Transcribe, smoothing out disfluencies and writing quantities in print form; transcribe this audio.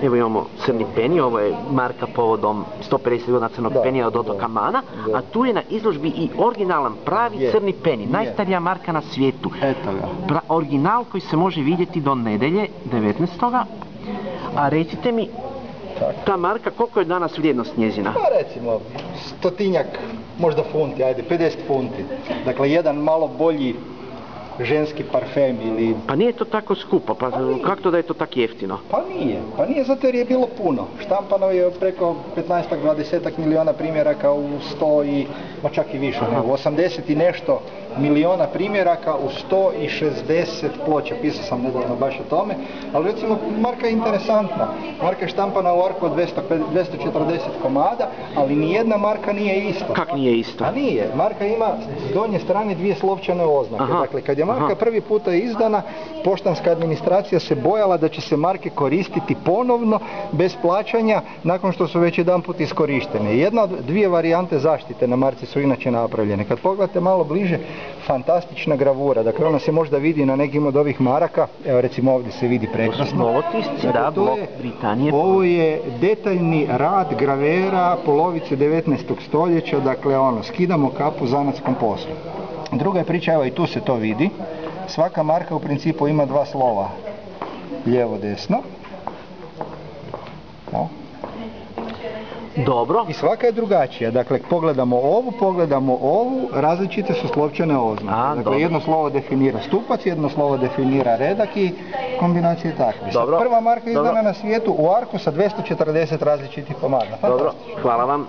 Evo imamo crni peni, ovo je marka povodom 150 godina crnog penija od otoka Mana, a tu je na izložbi i originalan pravi crni peni, najstarija marka na svijetu. Original koji se može vidjeti do nedelje, 19. A recite mi, ta marka, koliko je danas vrijednost njezina? Pa recimo, 100-tinjak, možda funti, ajde, 50 funti. Dakle, jedan malo bolji ženski parfem ili... Pa nije to tako skupo, pa kako to da je to tako jeftino? Pa nije zato jer je bilo puno. Štampano je preko 15-20 milijuna primjeraka u 100 i, ma čak i više, u 80 i nešto milijuna primjeraka u 160 ploča. Pisao sam nedavno baš o tome, ali recimo marka je interesantna. Marka je štampana u arku od 240 komada, ali nijedna marka nije ista. Kak nije ista? A nije. Marka ima s donje strane dvije slovčane oznake. Dakle, kad je marka prvi puta izdana, poštanska administracija se bojala da će se marke koristiti ponovno bez plaćanja nakon što su već jedanput iskorištene. Jedna od dvije varijante zaštite na marci su inače napravljene. Kad pogledate malo bliže, fantastična gravura. Dakle, ona se možda vidi na nekim od ovih maraka. Evo, recimo ovdje se vidi prekrasno. Ovo je detaljni rad gravera polovice 19. stoljeća. Dakle, skidamo kapu zanatskom poslu. Druga je priča, evo i tu se to vidi. Svaka marka u principu ima dva slova. Lijevo, desno. Dobro. I svaka je drugačija. Dakle, pogledamo ovu, različite su slovčane oznake. Dakle, jedno slovo definira stupac, jedno slovo definira redak i kombinacije takve. Prva marka izdana na svijetu u arku sa 240 različitih komada. Dobro, hvala vam.